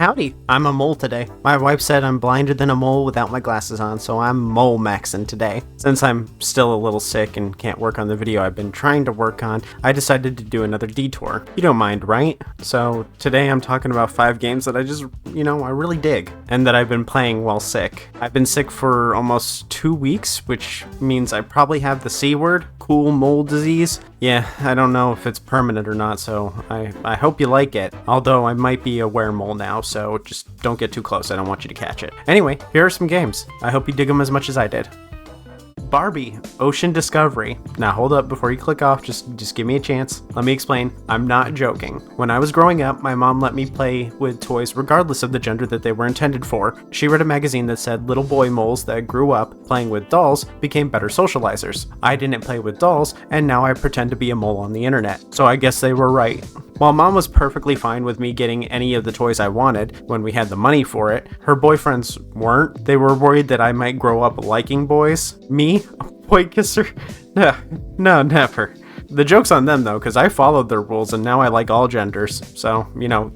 Howdy, I'm a mole today. My wife said I'm blinder than a mole without my glasses on, so I'm mole maxing today. Since I'm still a little sick and can't work on the video I've been trying to work on, I decided to do another detour. You don't mind, right? So today I'm talking about 5 games that I really dig, and that I've been playing while sick. I've been sick for almost 2 weeks, which means I probably have the C word, cool mole disease. Yeah, I don't know if it's permanent or not, so I hope you like it. Although I might be a weremole now, so just don't get too close. I don't want you to catch it. Anyway, here are some games. I hope you dig them as much as I did. Barbie, Ocean Discovery. Now hold up before you click off, just give me a chance. Let me explain. I'm not joking. When I was growing up, my mom let me play with toys regardless of the gender that they were intended for. She read a magazine that said little boy moles that grew up playing with dolls became better socializers. I didn't play with dolls, and now I pretend to be a mole on the internet. So I guess they were right. While mom was perfectly fine with me getting any of the toys I wanted when we had the money for it, her boyfriends weren't. They were worried that I might grow up liking boys. Me? A boy kisser? No, never. The joke's on them though, because I followed their rules and now I like all genders. So,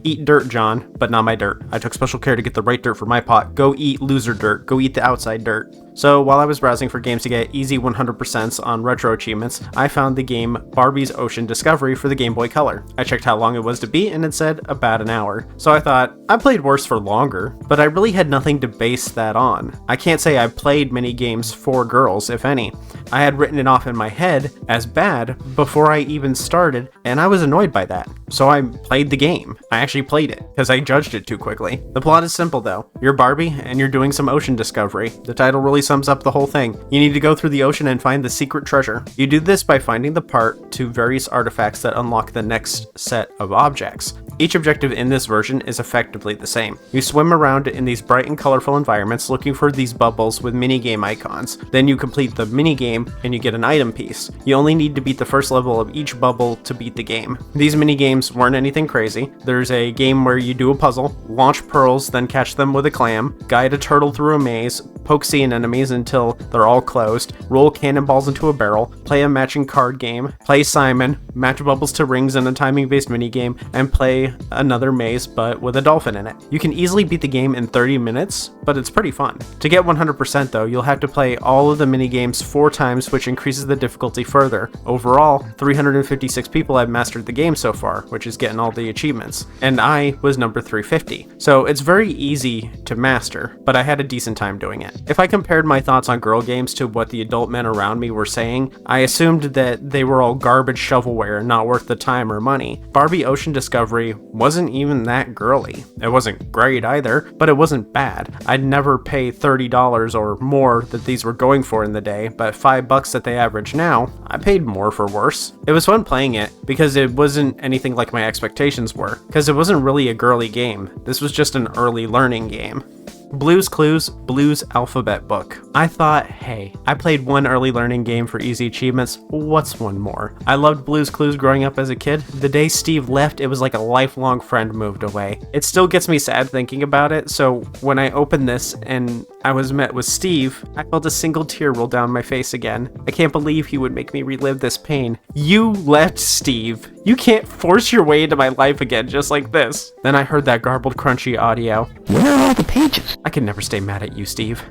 eat dirt, John, but not my dirt. I took special care to get the right dirt for my pot. Go eat loser dirt. Go eat the outside dirt. So while I was browsing for games to get easy 100% on retro achievements, I found the game Barbie's Ocean Discovery for the Game Boy Color. I checked how long it was to beat and it said about an hour. So I thought, I played worse for longer, but I really had nothing to base that on. I can't say I played many games for girls, if any. I had written it off in my head as bad before I even started, and I was annoyed by that. So I played the game. I actually played it, because I judged it too quickly. The plot is simple though. You're Barbie, and you're doing some ocean discovery. The title really sums up the whole thing. You need to go through the ocean and find the secret treasure. You do this by finding the part to various artifacts that unlock the next set of objects. Each objective in this version is effectively the same. You swim around in these bright and colorful environments looking for these bubbles with minigame icons. Then you complete the minigame and you get an item piece. You only need to beat the first level of each bubble to beat the game. These minigames weren't anything crazy. There's a game where you do a puzzle, launch pearls, then catch them with a clam, guide a turtle through a maze, poke sea enemies until they're all closed, roll cannonballs into a barrel, play a matching card game, play Simon, match bubbles to rings in a timing-based minigame, and play another maze but with a dolphin in it. You can easily beat the game in 30 minutes, but it's pretty fun. To get 100% though, you'll have to play all of the minigames 4 times, which increases the difficulty further. Overall, 356 people have mastered the game so far, which is getting all the achievements, and I was number 350. So it's very easy to master, but I had a decent time doing it. If I compared my thoughts on girl games to what the adult men around me were saying, I assumed that they were all garbage shovelware and not worth the time or money. Barbie Ocean Discovery wasn't even that girly. It wasn't great either, but it wasn't bad. I'd never pay $30 or more that these were going for in the day, but $5 that they average now, I paid more for worse. It was fun playing it because it wasn't anything like my expectations were, because it wasn't really a girly game. This was just an early learning game. Blue's Clues, Blue's Alphabet Book. I thought, hey, I played one early learning game for easy achievements, what's one more? I loved Blue's Clues growing up as a kid. The day Steve left, it was like a lifelong friend moved away. It still gets me sad thinking about it, so when I opened this and I was met with Steve, I felt a single tear roll down my face again. I can't believe he would make me relive this pain. You left, Steve. You can't force your way into my life again just like this. Then I heard that garbled, crunchy audio. Where are all the pages? I can never stay mad at you, Steve.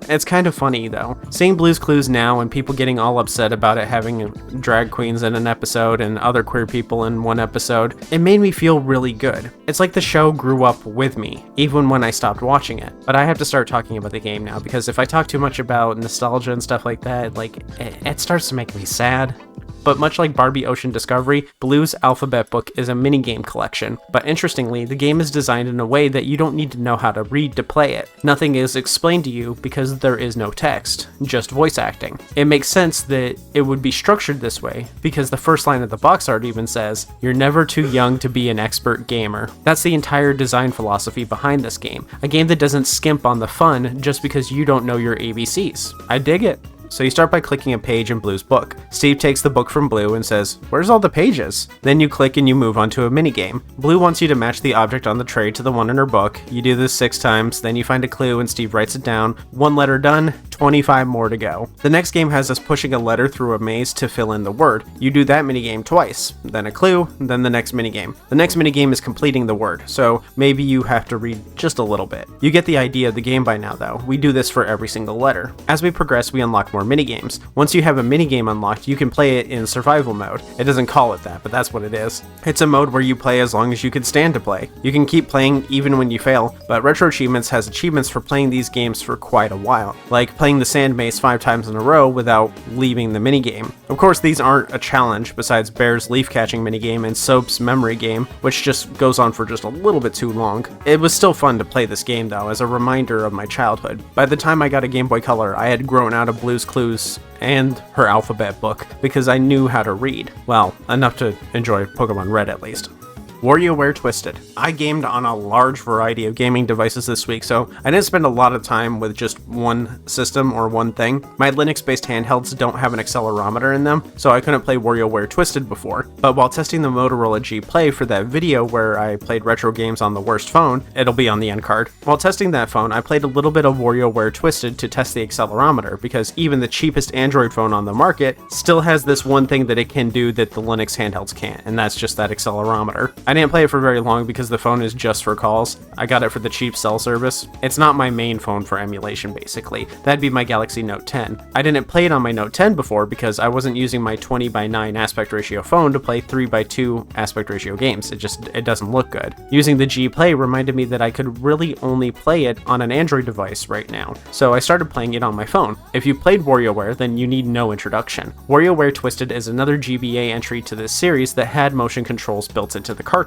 It's kind of funny though. Seeing Blue's Clues now and people getting all upset about it having drag queens in an episode and other queer people in one episode, it made me feel really good. It's like the show grew up with me, even when I stopped watching it. But I have to start talking about the game now, because if I talk too much about nostalgia and stuff like that, it starts to make me sad. But much like Barbie Ocean Discovery, Blue's Alphabet Book is a minigame collection. But interestingly, the game is designed in a way that you don't need to know how to read to play it. Nothing is explained to you because there is no text, just voice acting. It makes sense that it would be structured this way, because the first line of the box art even says, "You're never too young to be an expert gamer." That's the entire design philosophy behind this game. A game that doesn't skimp on the fun just because you don't know your ABCs. I dig it. So you start by clicking a page in Blue's book. Steve takes the book from Blue and says, "Where's all the pages?" Then you click and you move on to a minigame. Blue wants you to match the object on the tray to the one in her book. You do this 6 times, then you find a clue and Steve writes it down. 1 letter done, 25 more to go. The next game has us pushing a letter through a maze to fill in the word. You do that minigame twice, then a clue, then the next minigame. The next minigame is completing the word, so maybe you have to read just a little bit. You get the idea of the game by now though. We do this for every single letter. As we progress, we unlock more minigames. Once you have a minigame unlocked, you can play it in survival mode. It doesn't call it that, but that's what it is. It's a mode where you play as long as you can stand to play. You can keep playing even when you fail, but Retro Achievements has achievements for playing these games for quite a while, like playing the sand maze 5 times in a row without leaving the minigame. Of course, these aren't a challenge besides Bear's leaf catching minigame and Soap's memory game, which just goes on for just a little bit too long. It was still fun to play this game though, as a reminder of my childhood. By the time I got a Game Boy Color, I had grown out of Blue's Clues and her alphabet book because I knew how to read. Well, enough to enjoy Pokemon Red at least. WarioWare Twisted. I gamed on a large variety of gaming devices this week, so I didn't spend a lot of time with just one system or one thing. My Linux-based handhelds don't have an accelerometer in them, so I couldn't play WarioWare Twisted before. But while testing the Motorola G Play for that video where I played retro games on the worst phone, it'll be on the end card. While testing that phone, I played a little bit of WarioWare Twisted to test the accelerometer, because even the cheapest Android phone on the market still has this one thing that it can do that the Linux handhelds can't, and that's just that accelerometer. I didn't play it for very long because the phone is just for calls. I got it for the cheap cell service. It's not my main phone for emulation, basically. That'd be my Galaxy Note 10. I didn't play it on my Note 10 before because I wasn't using my 20:9 aspect ratio phone to play 3:2 aspect ratio games. It doesn't look good. Using the G Play reminded me that I could really only play it on an Android device right now, so I started playing it on my phone. If you played WarioWare, then you need no introduction. WarioWare Twisted is another GBA entry to this series that had motion controls built into the cartridge.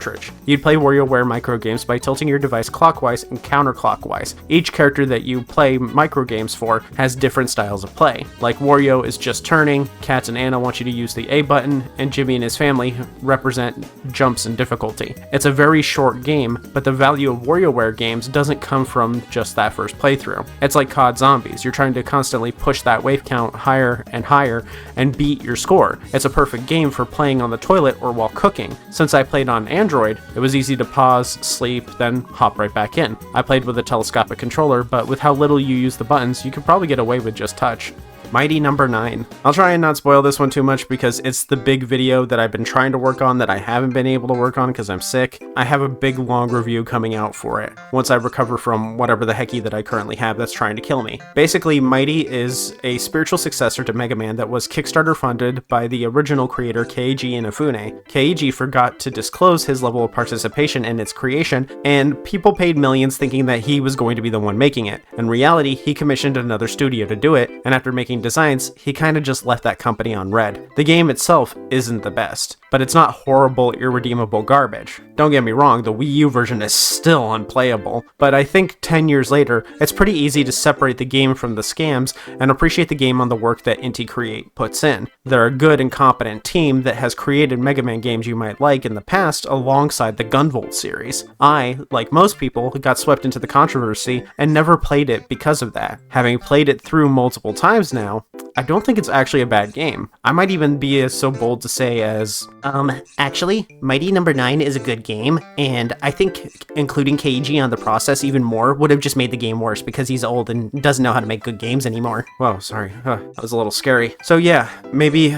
You'd play WarioWare microgames by tilting your device clockwise and counterclockwise. Each character that you play microgames for has different styles of play. Like Wario is just turning, Cats and Anna want you to use the A button, and Jimmy and his family represent jumps and difficulty. It's a very short game, but the value of WarioWare games doesn't come from just that first playthrough. It's like COD Zombies. You're trying to constantly push that wave count higher and higher and beat your score. It's a perfect game for playing on the toilet or while cooking. Since I played on Android, it was easy to pause, sleep, then hop right back in. I played with a telescopic controller, but with how little you use the buttons, you could probably get away with just touch. Mighty Number 9. I'll try and not spoil this one too much because it's the big video that I've been trying to work on that I haven't been able to work on because I'm sick. I have a big long review coming out for it once I recover from whatever the hecky that I currently have that's trying to kill me. Basically, Mighty is a spiritual successor to Mega Man that was Kickstarter funded by the original creator Keiji Inafune. Keiji forgot to disclose his level of participation in its creation, and people paid millions thinking that he was going to be the one making it. In reality, he commissioned another studio to do it, and after making designs, he kind of just left that company on red. The game itself isn't the best, but it's not horrible, irredeemable garbage. Don't get me wrong, the Wii U version is still unplayable, but I think 10 years later, it's pretty easy to separate the game from the scams and appreciate the game on the work that Inti Create puts in. They're a good and competent team that has created Mega Man games you might like in the past alongside the Gunvolt series. I, like most people, got swept into the controversy and never played it because of that. Having played it through multiple times now, I don't think it's actually a bad game. I might even be so bold to say as, actually, Mighty Number 9 is a good game, and I think including Keiji on the process even more would have just made the game worse because he's old and doesn't know how to make good games anymore. Whoa, sorry. That was a little scary. So yeah, maybe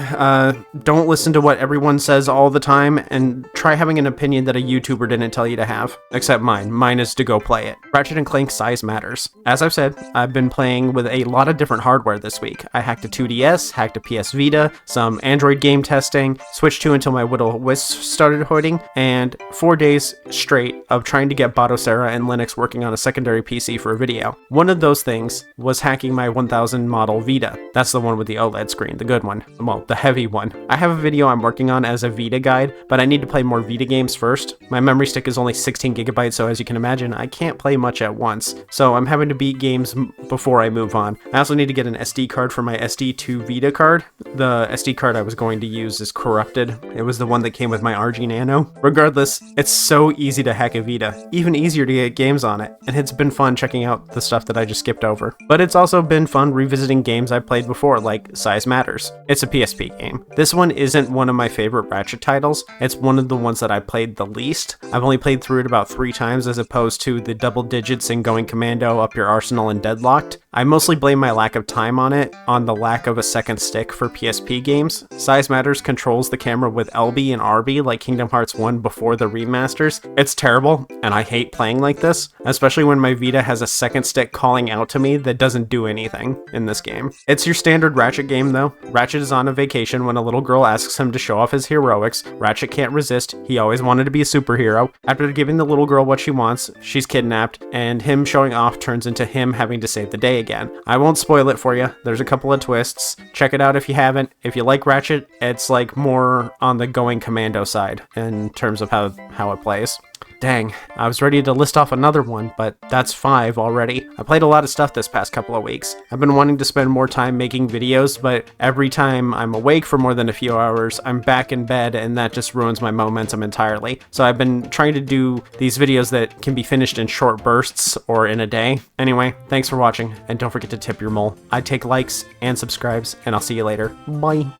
don't listen to what everyone says all the time and try having an opinion that a YouTuber didn't tell you to have. Except mine. Mine is to go play it. Ratchet & Clank size matters. As I've said, I've been playing with a lot of different hardware this week. I hacked a 2DS, hacked a PS Vita, some Android game testing, switched to until my Will-O-Wisp started hoarding, and 4 days straight of trying to get Batocera and Linux working on a secondary PC for a video. One of those things was hacking my 1000 model Vita. That's the one with the OLED screen, the good one. Well, the heavy one. I have a video I'm working on as a Vita guide, but I need to play more Vita games first. My memory stick is only 16 gigabytes, so as you can imagine, I can't play much at once. So I'm having to beat games before I move on. I also need to get an SD card for my SD to Vita card. The SD card I was going to use is corrupted. It was the one that came with my RG Nano. Regardless, it's so easy to hack a Vita, even easier to get games on it, and it's been fun checking out the stuff that I just skipped over. But it's also been fun revisiting games I played before, like Size Matters. It's a PSP game. This one isn't one of my favorite Ratchet titles. It's one of the ones that I played the least. I've only played through it about 3 times as opposed to the double digits in Going Commando, Up Your Arsenal, and Deadlocked. I mostly blame my lack of time on it, on the lack of a second stick for PSP games. Size Matters controls the camera with LB and RB like Kingdom Hearts 1 before the remasters. It's terrible, and I hate playing like this, especially when my Vita has a second stick calling out to me that doesn't do anything in this game. It's your standard Ratchet game though. Ratchet is on a vacation when a little girl asks him to show off his heroics. Ratchet can't resist. He always wanted to be a superhero. After giving the little girl what she wants, she's kidnapped, and him showing off turns into him having to save the day again. I won't spoil it for you. There's a couple of twists. Check it out if you haven't. If you like Ratchet, it's like more on the Going Commando side in terms of how it plays. Dang, I was ready to list off another one, but that's 5 already. I played a lot of stuff this past couple of weeks. I've been wanting to spend more time making videos, but every time I'm awake for more than a few hours, I'm back in bed, and that just ruins my momentum entirely. So I've been trying to do these videos that can be finished in short bursts or in a day. Anyway, thanks for watching, and don't forget to tip your mole. I take likes and subscribes, and I'll see you later. Bye.